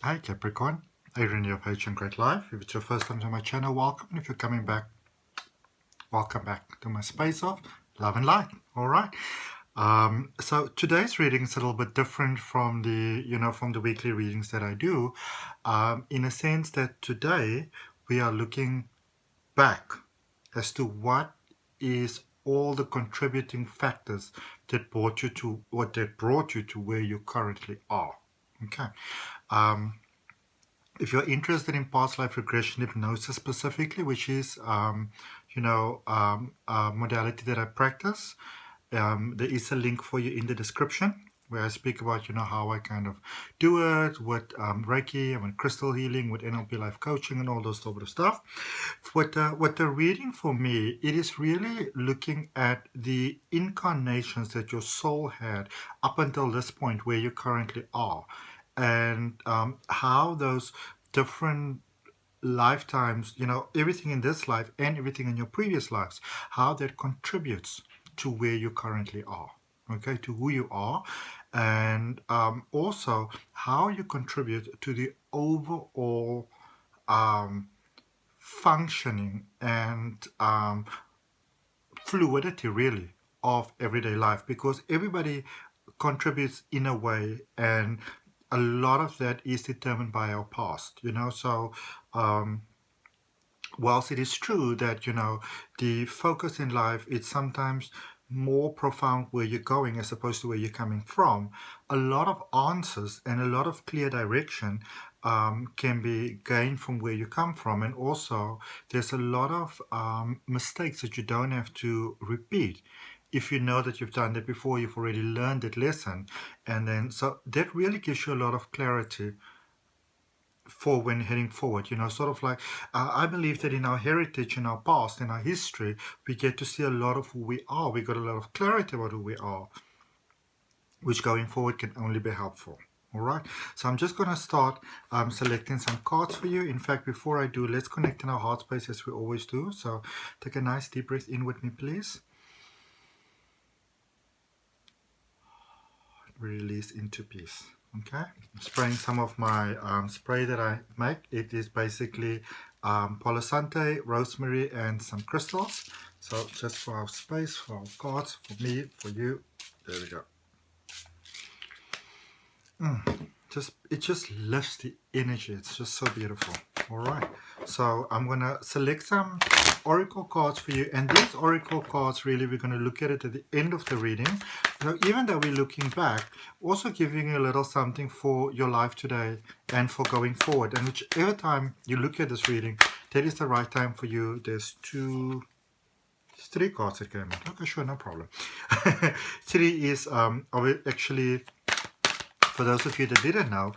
Hi Capricorn, I run your page on Great Life. If it's your first time to my channel, welcome. And if you're coming back, welcome back to my space of love and light. All right. So today's reading is a little bit different from the weekly readings that I do, in a sense that today we are looking back as to what is all the contributing factors that brought you to where you currently are. Okay. If you're interested in past life regression hypnosis specifically, which is a modality that I practice, there is a link for you in the description where I speak about how I kind of do it with Reiki and with crystal healing, with NLP Life coaching and all those sort of stuff. What the reading for me, it is really looking at the incarnations that your soul had up until this point where you currently are, and how those different lifetimes, everything in this life and everything in your previous lives, how that contributes to where you currently are, okay, to who you are, and also how you contribute to the overall functioning and fluidity, really, of everyday life, because everybody contributes in a way, and a lot of that is determined by our past, so whilst it is true that the focus in life is sometimes more profound where you're going as opposed to where you're coming from, a lot of answers and a lot of clear direction can be gained from where you come from, and also there's a lot of mistakes that you don't have to repeat. If you know that you've done that before, you've already learned that lesson, and then so that really gives you a lot of clarity for when heading forward, sort of like, I believe that in our heritage, in our past, in our history, we get to see a lot of who we are. We got a lot of clarity about who we are, which going forward can only be helpful. All right, so I'm just going to start selecting some cards for you. In fact, before I do, let's connect in our heart space as we always do. So take a nice deep breath in with me, please. Release into peace. Okay, I'm spraying some of my spray that I make. It is basically Palo Santo, rosemary, and some crystals. So just for our space, for our cards, for me, for you. There we go. It just lifts the energy. It's just so beautiful. All right, so I'm gonna select some oracle cards for you, and these oracle cards, really, we're going to look at it at the end of the reading. Even though we're looking back, also giving you a little something for your life today and for going forward. And whichever time you look at this reading, that is the right time for you. There's three cards that came out. Okay, sure, no problem. Three is actually, for those of you that didn't know,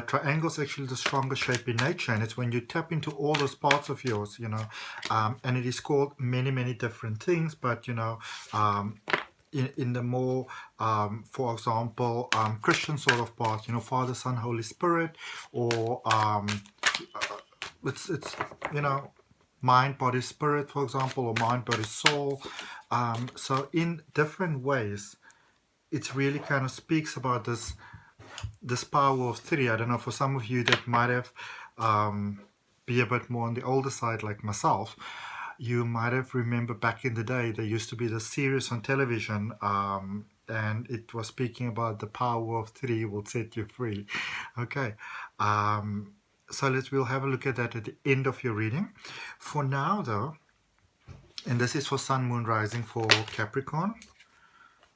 triangle is actually the strongest shape in nature, and it's when you tap into all those parts of yours, and it is called many, many different things, but in the more, for example, Christian sort of part, Father, Son, Holy Spirit, or it's mind, body, spirit, for example, or mind, body, soul. So in different ways, it really kind of speaks about this power of three. I don't know, for some of you that might have be a bit more on the older side like myself, you might have remembered back in the day there used to be this series on television, and it was speaking about the power of three will set you free. Okay, so we'll have a look at that at the end of your reading. For now though, and this is for Sun, Moon, Rising for Capricorn.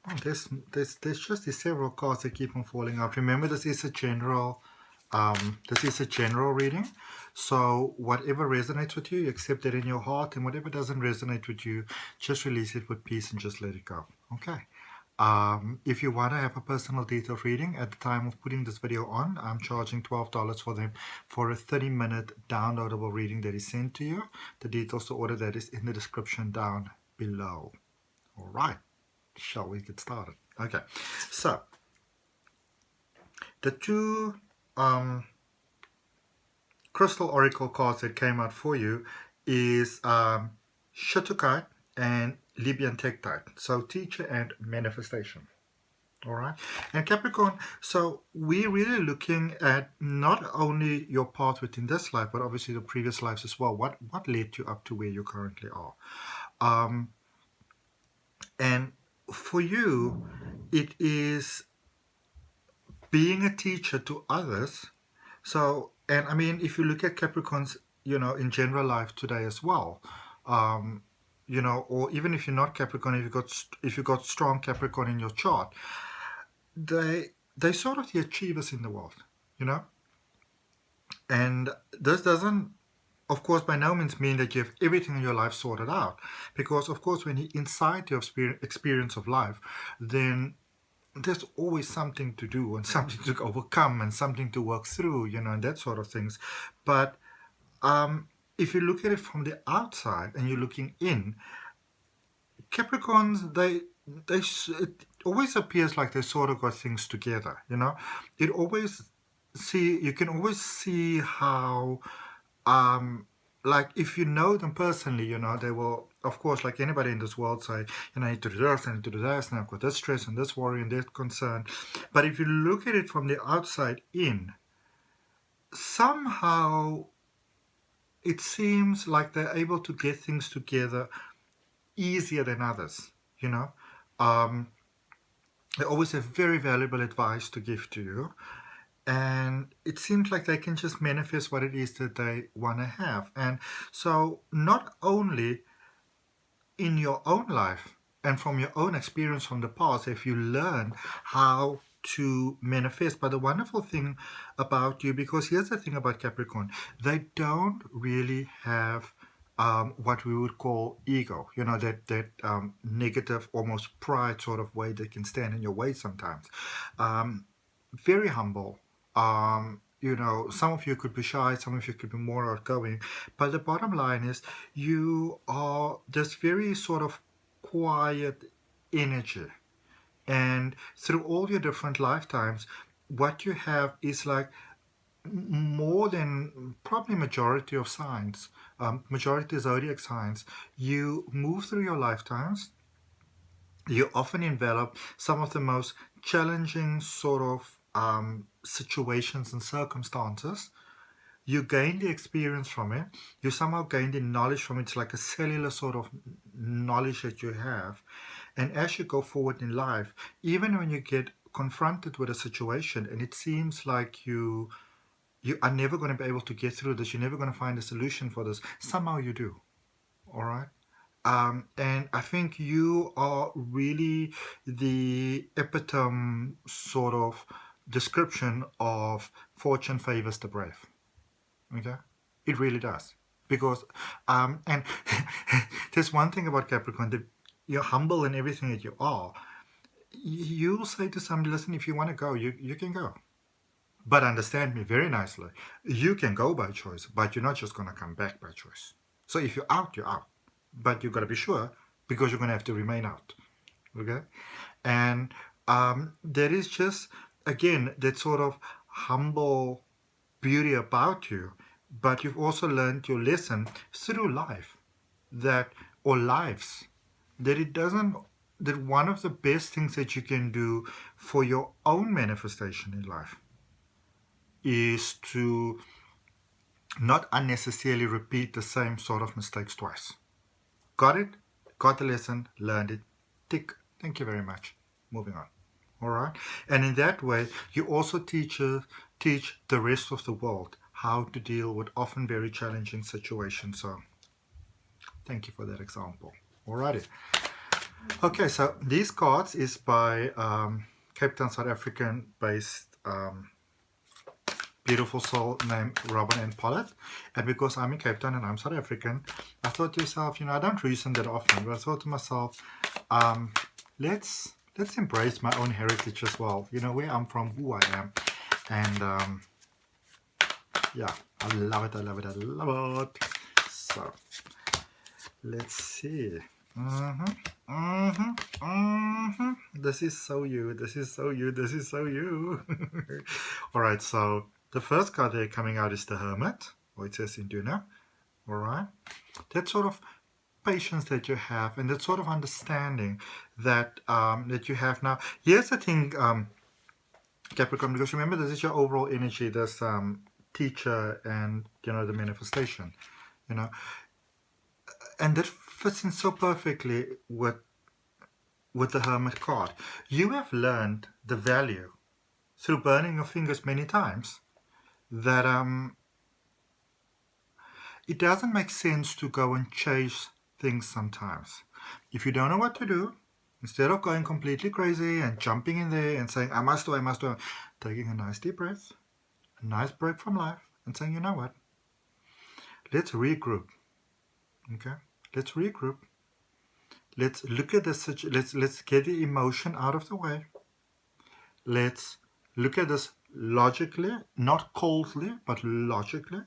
Oh, there's just these several cards that keep on falling out. Remember, this is a general reading. So whatever resonates with you, you accept it in your heart, and whatever doesn't resonate with you, just release it with peace and just let it go. Okay. If you want to have a personal detailed reading, at the time of putting this video on, I'm charging $12 for them for a 30-minute downloadable reading that is sent to you. The details to order that is in the description down below. All right. Shall we get started? Okay, so the two crystal oracle cards that came out for you is Shutukai and Libyan Tektite, so teacher and manifestation. All right. And Capricorn, so we're really looking at not only your path within this life, but obviously the previous lives as well. What led you up to where you currently are? Um, and for you, it is being a teacher to others. So, and I mean, if you look at Capricorns, in general life today as well, um, or even if you're not Capricorn, if you got strong Capricorn in your chart, they sort of the achievers in the world, you know. And this doesn't, of course, by no means mean that you have everything in your life sorted out, because of course, when you're inside your experience of life, then there's always something to do and something to overcome and something to work through, and that sort of things. But if you look at it from the outside and you're looking in, Capricorns, it always appears like they sort of got things together, It always you can always see how, like if you know them personally, they will, of course, like anybody in this world, say, I need to do this, I need to do this, and I've got this stress and this worry and that concern. But if you look at it from the outside in, somehow it seems like they're able to get things together easier than others, They always have very valuable advice to give to you. And it seems like they can just manifest what it is that they want to have. And so not only in your own life and from your own experience from the past, if you learn how to manifest. But the wonderful thing about you, because here's the thing about Capricorn, they don't really have what we would call ego, that negative, almost pride sort of way that can stand in your way sometimes. Very humble. Some of you could be shy, some of you could be more outgoing, but the bottom line is you are this very sort of quiet energy. And through all your different lifetimes, what you have is like more than probably majority of signs, majority zodiac signs, you move through your lifetimes. You often envelop some of the most challenging sort of situations and circumstances. You gain the experience from it. You somehow gain the knowledge from it. It's like a cellular sort of knowledge that you have. And as you go forward in life, even when you get confronted with a situation and it seems like you are never going to be able to get through this, you're never going to find a solution for this, somehow you do. All right? And I think you are really the epitome sort of description of fortune favors the brave. Okay? It really does. Because, and there's one thing about Capricorn, that you're humble in everything that you are. You'll say to somebody, listen, if you want to go, you can go. But understand me very nicely. You can go by choice, but you're not just going to come back by choice. So if you're out, you're out. But you've got to be sure, because you're going to have to remain out. Okay? And there is just, again, that sort of humble beauty about you. But you've also learned your lesson through life, or lives, that one of the best things that you can do for your own manifestation in life is to not unnecessarily repeat the same sort of mistakes twice. Got it? Got the lesson, learned it, tick, thank you very much, moving on. All right? And in that way, you also teach the rest of the world how to deal with often very challenging situations. So thank you for that example. Alrighty. Okay, so these cards is by Cape Town, South African based beautiful soul named Robin and Pollard. And because I'm in Cape Town and I'm South African, I thought to myself, I don't reason that often, but I thought to myself, let's embrace my own heritage as well. Where I'm from, who I am. And yeah, I love it, I love it, I love it. So let's see. This is so you, this is so you, this is so you. Alright, so the first card there coming out is the Hermit, or it says Induna. Alright, that sort of patience that you have and that sort of understanding that that you have now. Here's the thing, Capricorn, because remember, this is your overall energy, this teacher and, you know, the manifestation, you know, and that fits in so perfectly with the Hermit card. You have learned the value through burning your fingers many times that it doesn't make sense to go and chase things sometimes. If you don't know what to do, instead of going completely crazy and jumping in there and saying, I must do, taking a nice deep breath, a nice break from life, and saying, you know what, let's regroup. Okay? Let's regroup. Let's look at this. Let's get the emotion out of the way. Let's look at this logically, not coldly, but logically,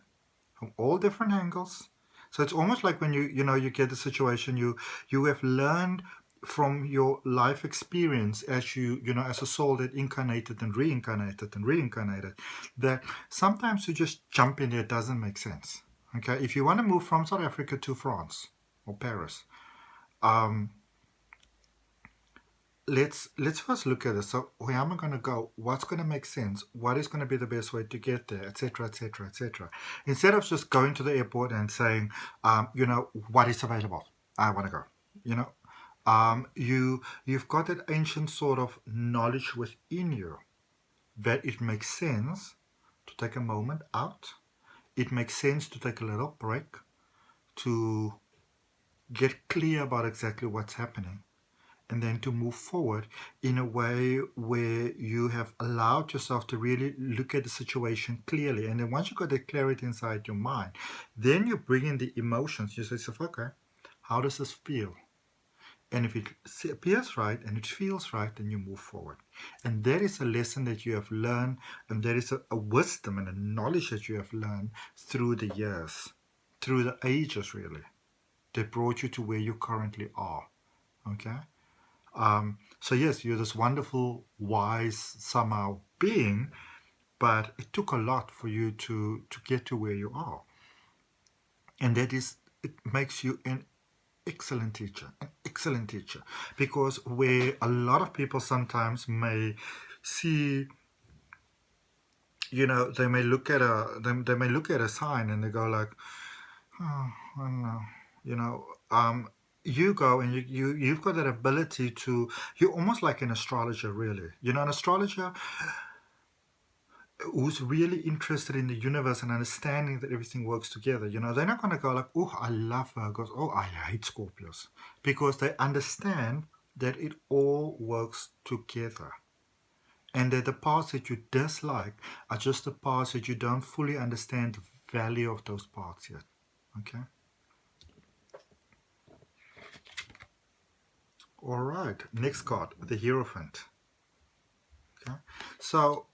from all different angles. So it's almost like when you get the situation, you have learned from your life experience as as a soul that incarnated and reincarnated, that sometimes to just jump in there doesn't make sense. Okay, if you want to move from South Africa to France or Paris, let's first look at this. So where am I going to go? What's going to make sense? What is going to be the best way to get there, etc., etc., etc. Instead of just going to the airport and saying, what is available? I want to go. You've got that ancient sort of knowledge within you that it makes sense to take a moment out. It makes sense to take a little break to get clear about exactly what's happening, and then to move forward in a way where you have allowed yourself to really look at the situation clearly. And then once you got that clarity inside your mind, then you bring in the emotions. You say, okay, how does this feel? And if it appears right and it feels right, then you move forward. And that is a lesson that you have learned, and that is a wisdom and a knowledge that you have learned through the years, through the ages, really, that brought you to where you currently are. Okay? So yes, you're this wonderful, wise, somehow being, but it took a lot for you to get to where you are. And it makes you an excellent teacher, because where a lot of people sometimes may see, they may look at a sign and they go like, oh, I don't know, you go and you've got that ability to, you're almost like an astrologer, really. An astrologer who's really interested in the universe and understanding that everything works together. They're not going to go like, oh, I love Virgos, oh, I hate Scorpios, because they understand that it all works together, and that the parts that you dislike are just the parts that you don't fully understand the value of those parts yet. Okay. All right, next card, the Hierophant. Okay, so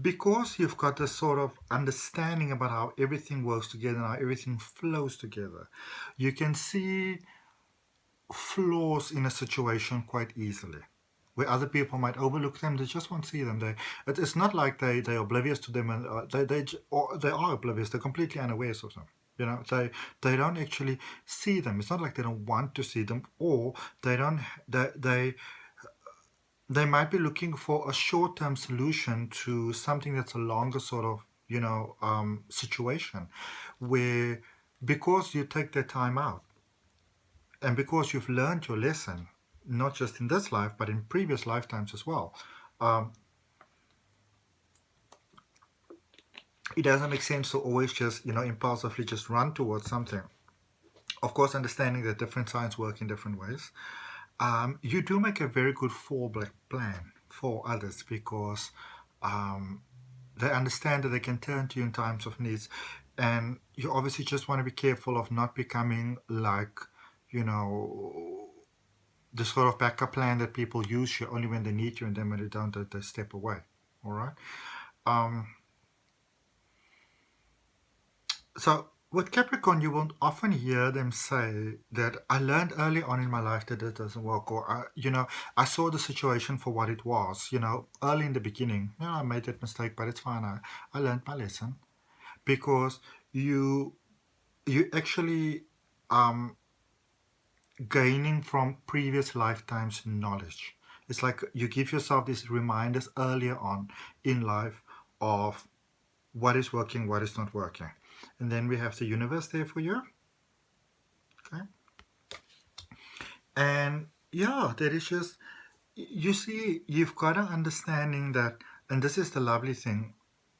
because you've got this sort of understanding about how everything works together and how everything flows together, you can see flaws in a situation quite easily, where other people might overlook them. They just won't see them. It's not like they're oblivious to them, and they are oblivious. They're completely unaware of them. They don't actually see them. It's not like they don't want to see them, or they might be looking for a short-term solution to something that's a longer sort of situation, where because you take the time out and because you've learned your lesson, not just in this life but in previous lifetimes as well, it doesn't make sense to always just impulsively just run towards something. Of course, understanding that different signs work in different ways. You do make a very good fallback plan for others, because they understand that they can turn to you in times of needs, and you obviously just want to be careful of not becoming like the sort of backup plan that people use you only when they need you, and then when they don't, they step away. All right. So with Capricorn, you will often hear them say that I learned early on in my life that it doesn't work, or I saw the situation for what it was. Early in the beginning, I made that mistake, but it's fine. I learned my lesson, because you you actually gaining from previous lifetimes knowledge. It's like you give yourself these reminders earlier on in life of what is working, what is not working. And then we have the universe there for you. Okay. And yeah, there is just, you see, you've got an understanding that, and this is the lovely thing,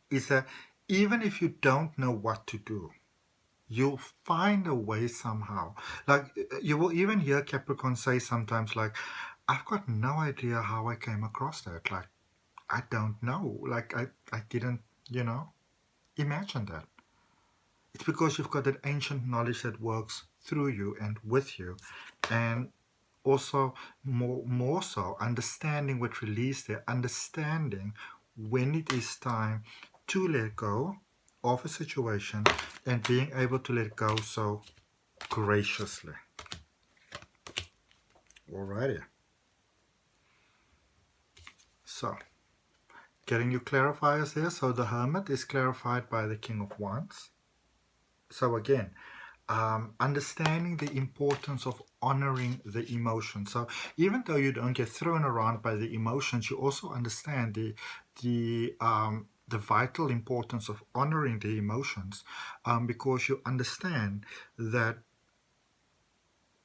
is that even if you don't know what to do, you'll find a way somehow. Like you will even hear Capricorn say sometimes, like, I've got no idea how I came across that. Like, I don't know. Like, I didn't, imagine that. It's because you've got that ancient knowledge that works through you and with you. And also, more so, understanding what release there, understanding when it is time to let go of a situation and being able to let go so graciously. Alrighty. So, getting your clarifiers there. So the Hermit is clarified by the King of Wands. So again, understanding the importance of honoring the emotions. So even though you don't get thrown around by the emotions, you also understand the vital importance of honoring the emotions, because you understand that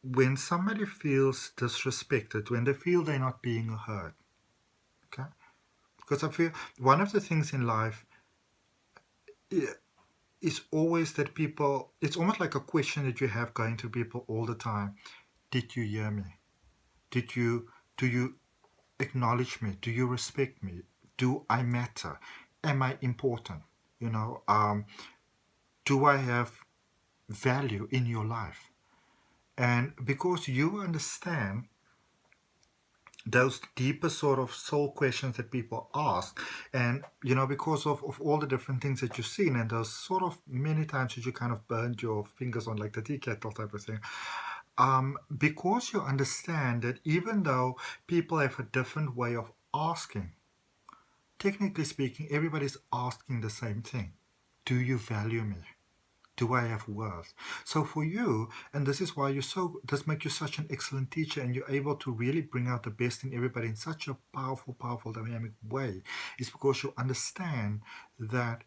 when somebody feels disrespected, when they feel they're not being heard, okay? Because I feel one of the things in life is always that people, it's almost like a question that you have going to people all the time. Did you hear me? Do you acknowledge me? Do you respect me? Do I matter? Am I important? Do I have value in your life? And because you understand those deeper sort of soul questions that people ask, and because of all the different things that you've seen, and those sort of many times that you kind of burned your fingers on, like the tea kettle type of thing, because you understand that even though people have a different way of asking, technically speaking, everybody's asking the same thing. Do you value me? Do I have worth? So for you, and this is why this makes you such an excellent teacher, and you're able to really bring out the best in everybody in such a powerful, powerful, dynamic way, is because you understand that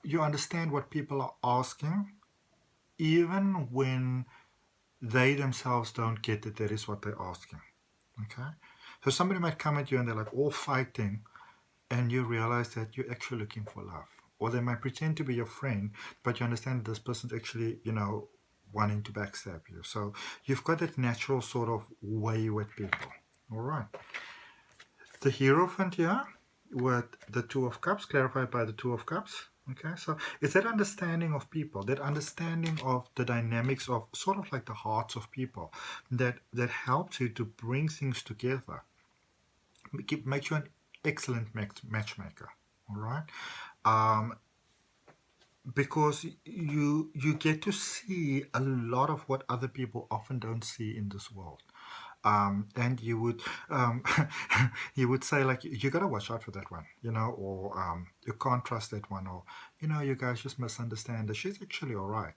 you understand what people are asking, even when they themselves don't get that is what they're asking. Okay? So somebody might come at you and they're like all fighting, and you realize that you're actually looking for love. Or they might pretend to be your friend, but you understand this person's actually, wanting to backstab you. So you've got that natural sort of way with people. All right. The Hierophant here with the Two of Cups, clarified by the Two of Cups. Okay, so it's that understanding of people, that understanding of the dynamics of sort of like the hearts of people that helps you to bring things together. Makes you an excellent matchmaker. All right. Because you get to see a lot of what other people often don't see in this world. And you would you would say, like, you gotta watch out for that one, or you can't trust that one, or you guys just misunderstand her. She's actually all right,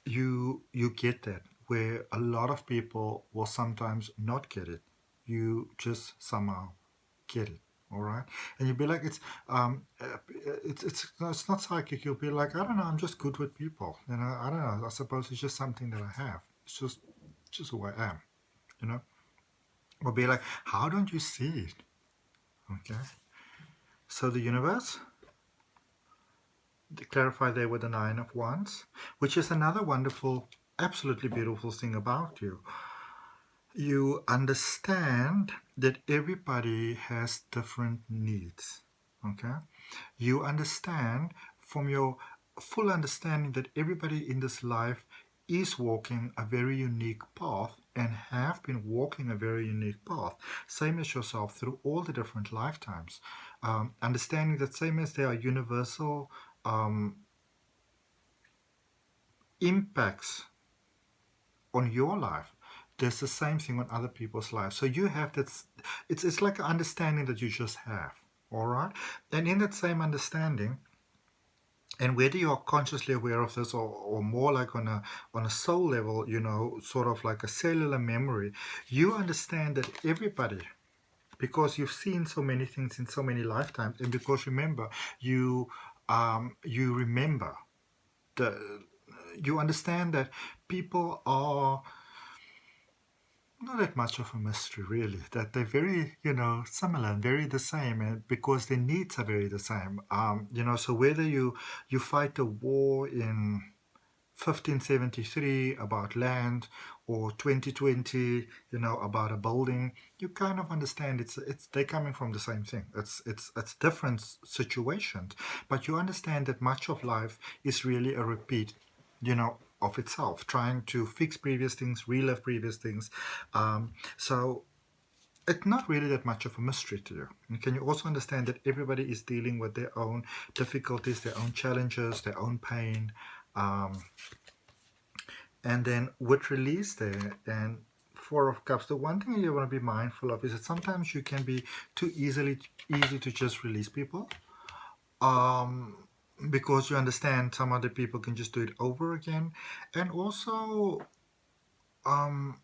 you get that, where a lot of people will sometimes not get it. You just somehow get it. All right, and you'll be like, it's not psychic. You'll be like, I don't know, I'm just good with people. I don't know. I suppose it's just something that I have. It's just who I am. Or be like, how don't you see it? Okay. So the universe, clarify there with the Nine of Wands, which is another wonderful, absolutely beautiful thing about you. You understand that everybody has different needs. Okay. You understand from your full understanding that everybody in this life is walking a very unique path and have been walking a very unique path, same as yourself through all the different lifetimes. Understanding that same as there are universal impacts on your life, there's the same thing on other people's lives. So you have that, it's like an understanding that you just have. All right. And in that same understanding, And whether you are consciously aware of this, or more like on a soul level, sort of like a cellular memory, you understand that everybody, because you've seen so many things in so many lifetimes, and because remember, you remember the you understand that people are not that much of a mystery, really. That they're very, similar and very the same, and because their needs are very the same. So whether you fight a war in 1573 about land, or 2020, about a building, you kind of understand it's they're coming from the same thing. It's different situations, but you understand that much of life is really a repeat, of itself, trying to fix previous things, relive previous things. So it's not really that much of a mystery to you. And can you also understand that everybody is dealing with their own difficulties, their own challenges, their own pain, and then with release there and Four of Cups, the one thing you want to be mindful of is that sometimes you can be too easy to just release people, um, because you understand some other people can just do it over again. And also, um,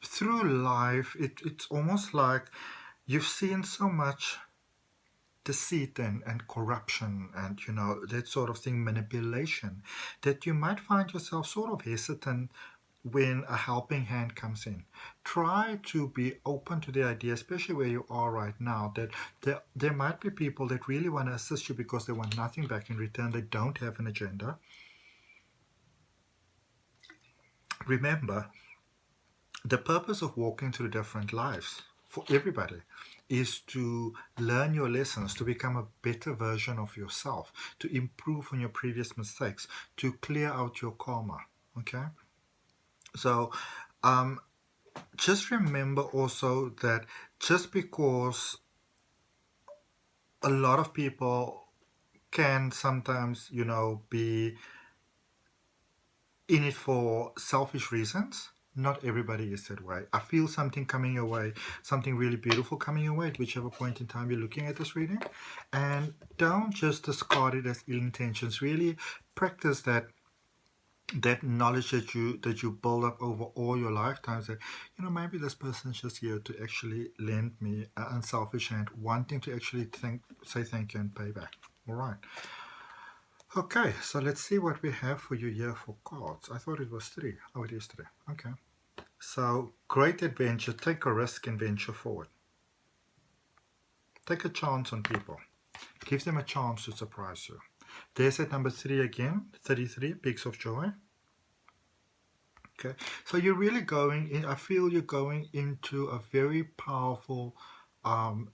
through life, it's almost like you've seen so much deceit and corruption and that sort of thing, manipulation, that you might find yourself sort of hesitant when a helping hand comes in. Try to be open to the idea, especially where you are right now, that there might be people that really want to assist you because they want nothing back in return. They don't have an agenda. Remember, the purpose of walking through different lives for everybody is to learn your lessons, to become a better version of yourself, to improve on your previous mistakes, to clear out your karma. Okay? So, just remember also that just because a lot of people can sometimes, be in it for selfish reasons, not everybody is that way. I feel something coming your way, something really beautiful coming your way at whichever point in time you're looking at this reading. And don't just discard it as ill intentions. Really practice that knowledge that you build up over all your lifetimes, that maybe this person's just here to actually lend me an unselfish hand, wanting to actually say thank you and pay back. All right. Okay, so let's see what we have for you here for cards. I thought it was 3. Oh, it is 3. Okay. So, great adventure. Take a risk and venture forward. Take a chance on people. Give them a chance to surprise you. There's at number 3 again, 33, Peaks of Joy. Okay, so you're really going in, I feel you're going into a very powerful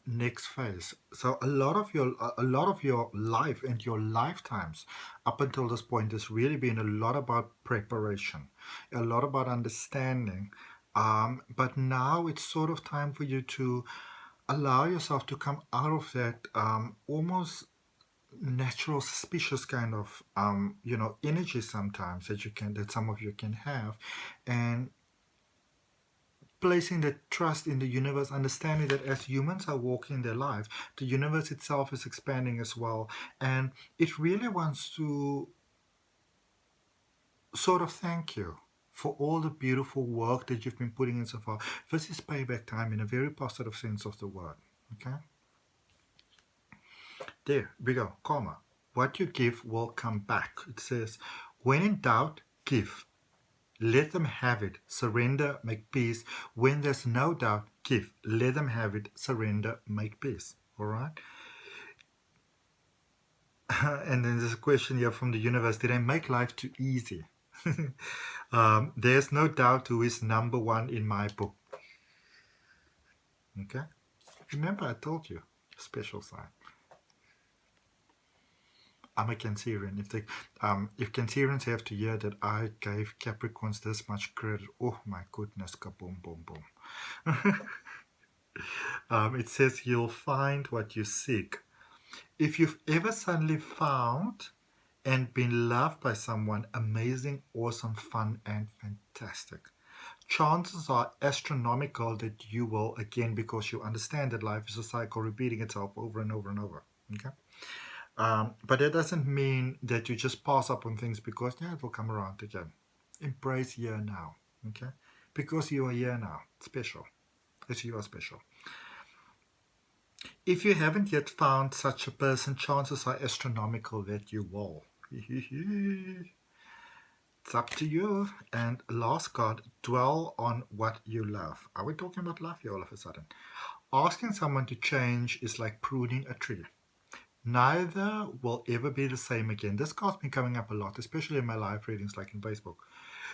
next phase. So a lot of your life and your lifetimes up until this point has really been a lot about preparation, a lot about understanding. But now it's sort of time for you to allow yourself to come out of that almost natural suspicious kind of energy sometimes that some of you can have, and placing the trust in the universe, understanding that as humans are walking their life, the universe itself is expanding as well, and it really wants to sort of thank you for all the beautiful work that you've been putting in so far. This is payback time in a very positive sense of the word. Okay, there we go. Karma. What you give will come back. It says, when in doubt, give. Let them have it. Surrender, make peace. When there's no doubt, give. Let them have it. Surrender, make peace. All right? And then there's a question here from the universe. Did I make life too easy? There's no doubt who is number 1 in my book. Okay? Remember I told you. Special sign. I'm a Cancerian. If Cancerians have to hear that I gave Capricorns this much credit, oh my goodness, kaboom, boom, boom. It says you'll find what you seek. If you've ever suddenly found and been loved by someone amazing, awesome, fun, and fantastic, chances are astronomical that you will, again, because you understand that life is a cycle repeating itself over and over and over. Okay? But that doesn't mean that you just pass up on things because, yeah, it will come around again. Embrace here now, okay? Because you are here now. Special. As you are special. If you haven't yet found such a person, chances are astronomical that you will. It's up to you. And last card, dwell on what you love. Are we talking about love here all of a sudden? Asking someone to change is like pruning a tree. Neither will ever be the same again. This card's been coming up a lot, especially in my live readings like in Facebook.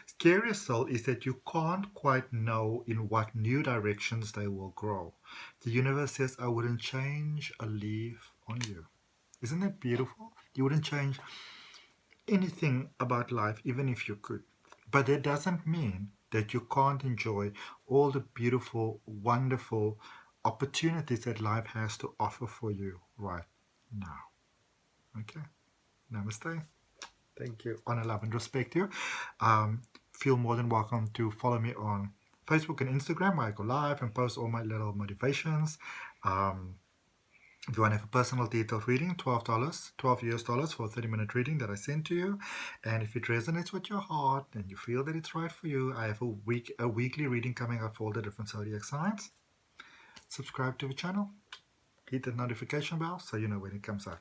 Scary still is that you can't quite know in what new directions they will grow. The universe says, I wouldn't change a leaf on you. Isn't that beautiful? You wouldn't change anything about life, even if you could. But that doesn't mean that you can't enjoy all the beautiful, wonderful opportunities that life has to offer for you right now. Okay? Namaste. Thank you. Honor, love, and respect you. Feel more than welcome to follow me on Facebook and Instagram, where I go live and post all my little motivations. If you want to have a personal detailed reading, $12, $12 for a 30-minute reading that I send to you. And if it resonates with your heart and you feel that it's right for you, I have a weekly reading coming up for all the different zodiac signs. Subscribe to the channel. Hit the notification bell so you know when it comes out.